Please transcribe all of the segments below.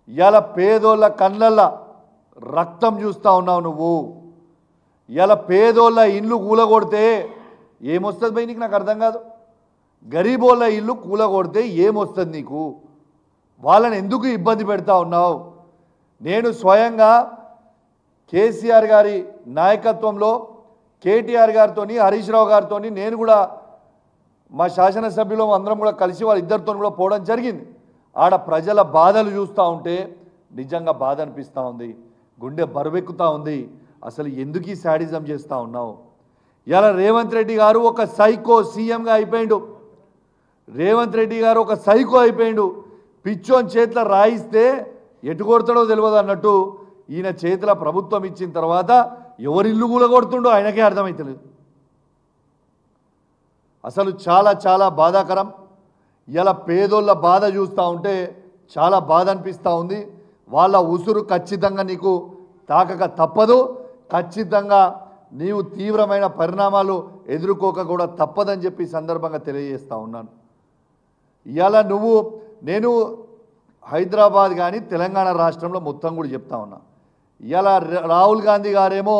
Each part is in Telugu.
ఇయాల పేదోళ్ళ కళ్ళల్ల రక్తం చూస్తా ఉన్నావు నువ్వు. ఇయాల పేదోళ్ళ ఇల్లు కూలగొడితే ఏమొస్తుంది భయ్ నీకు? నాకు అర్థం కాదు. గరీబోళ్ళ ఇల్లు కూలగొడితే ఏమొస్తుంది నీకు? వాళ్ళని ఎందుకు ఇబ్బంది పెడతా ఉన్నావు? నేను స్వయంగా కేసీఆర్ గారి నాయకత్వంలో కేటీఆర్ గారితో హరీష్ రావు గారితో నేను కూడా మా శాసనసభ్యులు అందరం కూడా కలిసి వాళ్ళిద్దరితో కూడా పోవడం జరిగింది. ఆడ ప్రజల బాధలు చూస్తూ ఉంటే నిజంగా బాధ అనిపిస్తూ ఉంది, గుండె బరువెక్కుతూ ఉంది. అసలు ఎందుకు ఈ శాడిజం చేస్తూ ఉన్నావు? ఇలా రేవంత్ రెడ్డి గారు ఒక సైకో సీఎంగా అయిపోయిండు. రేవంత్ రెడ్డి గారు ఒక సైకో అయిపోయిండు. పిచ్చోని చేతిలో రాయిస్తే ఎటు కొడతాడో తెలియదు అన్నట్టు ఈయన చేతిలో ప్రభుత్వం ఇచ్చిన తర్వాత ఎవరిల్లు కూలగొడుతుండో ఆయనకే అర్థమవుతలేదు. అసలు చాలా చాలా బాధాకరం. ఇలా పేదోళ్ళ బాధ చూస్తూ ఉంటే చాలా బాధ అనిపిస్తూ ఉంది. వాళ్ళ ఉసురు ఖచ్చితంగా నీకు తాకక తప్పదు. ఖచ్చితంగా నీవు తీవ్రమైన పరిణామాలు ఎదుర్కోక కూడా తప్పదని చెప్పి సందర్భంగా తెలియజేస్తూ ఉన్నాను. ఇవాళ నేను హైదరాబాద్ కానీ తెలంగాణ రాష్ట్రంలో మొత్తం కూడా చెప్తా ఉన్నా. ఇవాళ రాహుల్ గాంధీ గారేమో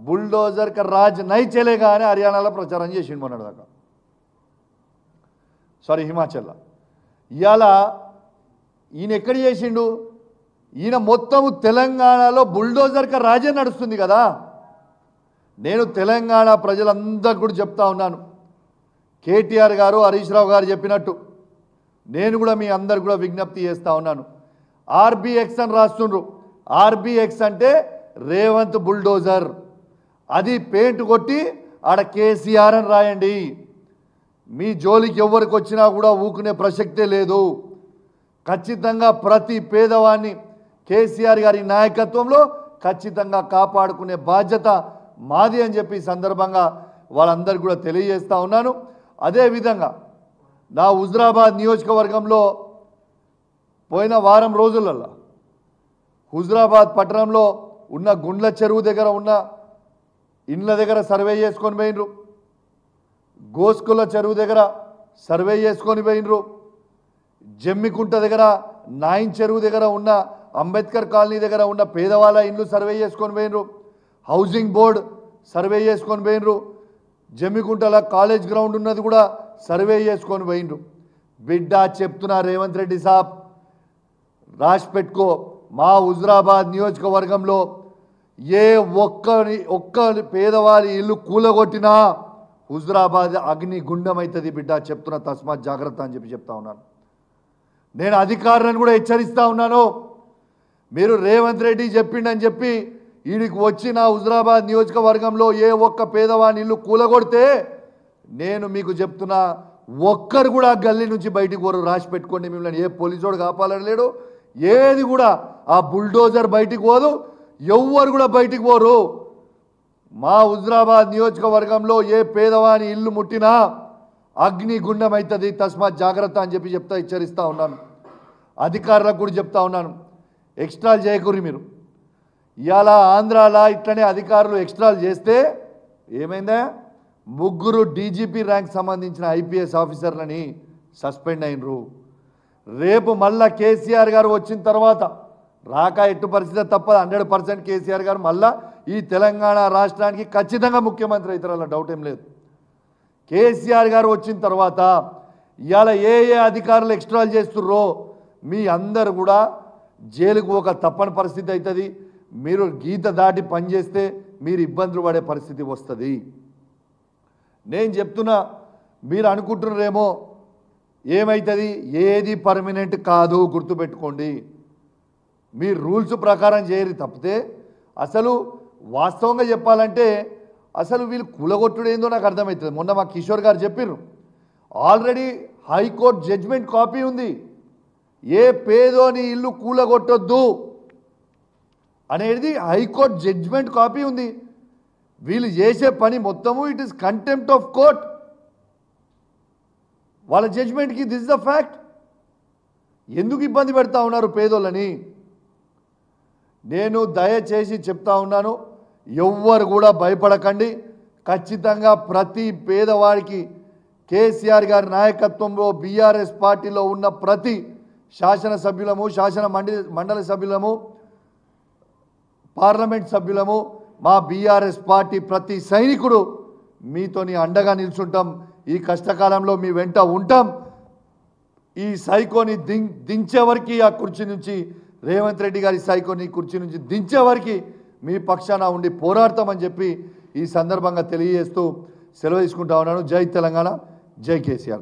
బుల్డోజర్ కా రాజ్ నై చలేగా అని హర్యానాలో ప్రచారం చేసిండు మొన్నటిదాకా, సారీ హిమాచల్లో. ఇవాళ ఈయన ఎక్కడ చేసిండు? ఈయన మొత్తము తెలంగాణలో బుల్డోజర్ కా రాజే నడుస్తుంది కదా. నేను తెలంగాణ ప్రజలందరూ కూడా చెప్తా ఉన్నాను, కేటీఆర్ గారు హరీష్ రావు గారు చెప్పినట్టు నేను కూడా మీ అందరు కూడా విజ్ఞప్తి చేస్తూ ఉన్నాను. ఆర్బీఎక్స్ అని రాస్తుండ్రు. ఆర్బీఎక్స్ అంటే రేవంత్ బుల్డోజర్. అది పెయింట్ కొట్టి ఆడ కేసీఆర్ అని రాయండి. మీ జోలికి ఎవరికి వచ్చినా కూడా ఊకునే ప్రసక్తే లేదు. ఖచ్చితంగా ప్రతి పేదవాన్ని కేసీఆర్ గారి నాయకత్వంలో ఖచ్చితంగా కాపాడుకునే బాధ్యత మాది అని చెప్పి సందర్భంగా వాళ్ళందరికీ కూడా తెలియజేస్తూ ఉన్నాను. అదేవిధంగా నా హుజురాబాద్ నియోజకవర్గంలో పోయిన వారం రోజులలో హుజురాబాద్ పట్టణంలో ఉన్న గుండ్ల చెరువు దగ్గర ఉన్న ఇండ్ల దగ్గర సర్వే చేసుకొని పోయినరు. గోస్కుల చెరువు దగ్గర సర్వే చేసుకొని పోయినరు. జమ్మికుంట దగ్గర నాయిన్ చెరువు దగ్గర ఉన్న అంబేద్కర్ కాలనీ దగ్గర ఉన్న పేదవాళ్ళ ఇండ్లు సర్వే చేసుకొని పోయినరు. హౌసింగ్ బోర్డు సర్వే చేసుకొని పోయినరు. జమ్మికుంటల కాలేజ్ గ్రౌండ్ ఉన్నది కూడా సర్వే చేసుకొని పోయినరు. బిడ్డ చెప్తున్నా రేవంత్ రెడ్డి సాబ్, రాసి పెట్టుకో, మా హుజురాబాద్ నియోజకవర్గంలో ఏ ఒక్క పేదవారి ఇల్లు కూలగొట్టినా హుజురాబాద్ అగ్ని గుండం అవుతుంది బిడ్డ, చెప్తున్నా, తస్మాత్ జాగ్రత్త అని చెప్పి చెప్తా ఉన్నాను. నేను అధికారులను కూడా హెచ్చరిస్తూ ఉన్నాను, మీరు రేవంత్ రెడ్డి చెప్పిండని చెప్పి వీడికి వచ్చి నా హుజురాబాద్ నియోజకవర్గంలో ఏ ఒక్క పేదవాని ఇల్లు కూలగొడితే నేను మీకు చెప్తున్నా, ఒక్కరు కూడా గల్లీ నుంచి బయటికి పోరు. రాసి పెట్టుకోండి, మిమ్మల్ని ఏ పోలీసోడు కాపాలని లేడు, ఏది కూడా ఆ బుల్డోజర్ బయటికి పోదు, ఎవ్వరు కూడా బయటికి పోరు. మా హుజురాబాద్ నియోజకవర్గంలో ఏ పేదవాని ఇల్లు ముట్టినా అగ్ని గుండం అవుతుంది, తస్మాత్ జాగ్రత్త అని చెప్పి హెచ్చరిస్తూ ఉన్నాను. అధికారులకు కూడా చెప్తా ఉన్నాను, ఎక్స్ట్రాలు చేయకూరి మీరు. ఇవాళ ఆంధ్రాలో ఇట్లనే అధికారులు ఎక్స్ట్రాలు చేస్తే ఏమైందా, 3 డీజీపీ ర్యాంక్ సంబంధించిన ఐపీఎస్ ఆఫీసర్లని సస్పెండ్ అయినరు. రేపు మళ్ళా కేసీఆర్ గారు వచ్చిన తర్వాత రాక ఎట్టు పరిస్థితి తప్పదు. 100% కేసీఆర్ గారు మళ్ళా ఈ తెలంగాణ రాష్ట్రానికి ఖచ్చితంగా ముఖ్యమంత్రి అవుతారు, డౌట్ ఏం లేదు. కేసీఆర్ గారు వచ్చిన తర్వాత ఇవాళ ఏ అధికారులు ఎక్స్ట్రాలు చేస్తుర్రో మీ అందరు కూడా జైలుకు ఒక తప్పని పరిస్థితి అవుతుంది. మీరు గీత దాటి పనిచేస్తే మీరు ఇబ్బందులు పడే పరిస్థితి వస్తుంది. నేను చెప్తున్నా, మీరు అనుకుంటున్నారేమో ఏమవుతుంది, ఏది పర్మనెంట్ కాదు, గుర్తుపెట్టుకోండి. మీరు రూల్స్ ప్రకారం చేయరు తప్పితే అసలు వాస్తవంగా చెప్పాలంటే అసలు వీళ్ళు కూలగొట్టుడు ఏందో నాకు అర్థమవుతుంది. మొన్న మా కిషోర్ గారు చెప్పారు, ఆల్రెడీ హైకోర్టు జడ్జిమెంట్ కాపీ ఉంది, ఏ పేదోని ఇల్లు కూలగొట్టొద్దు అనేది హైకోర్టు జడ్జిమెంట్ కాపీ ఉంది. వీళ్ళు చేసే పని మొత్తము it is contempt of court. వాళ్ళ జడ్జిమెంట్కి దిస్ ద ఫ్యాక్ట్. ఎందుకు ఇబ్బంది పెడతా ఉన్నారు పేదోళ్ళని? నేను దయచేసి చెప్తా ఉన్నాను, ఎవ్వరు కూడా భయపడకండి. ఖచ్చితంగా ప్రతి పేదవాడికి కేసీఆర్ గారి నాయకత్వంలో బీఆర్ఎస్ పార్టీలో ఉన్న ప్రతి శాసనసభ్యులము, మండలి సభ్యులము, పార్లమెంట్ సభ్యులము, మా బీఆర్ఎస్ పార్టీ ప్రతి సైనికుడు మీతోని అండగా నిల్చుంటాం. ఈ కష్టకాలంలో మీ వెంట ఉంటాం. ఈ సైకోని దించేవరకు ఆ కుర్చీ నుంచి, రేవంత్ రెడ్డి గారి సైకోని కుర్చీ నుంచి దించేవరకు మీ పక్షాన ఉండి పోరాడతామని చెప్పి ఈ సందర్భంగా తెలియజేస్తూ సెలవు తీసుకుంటా ఉన్నాను. జై తెలంగాణ, జై కేసీఆర్.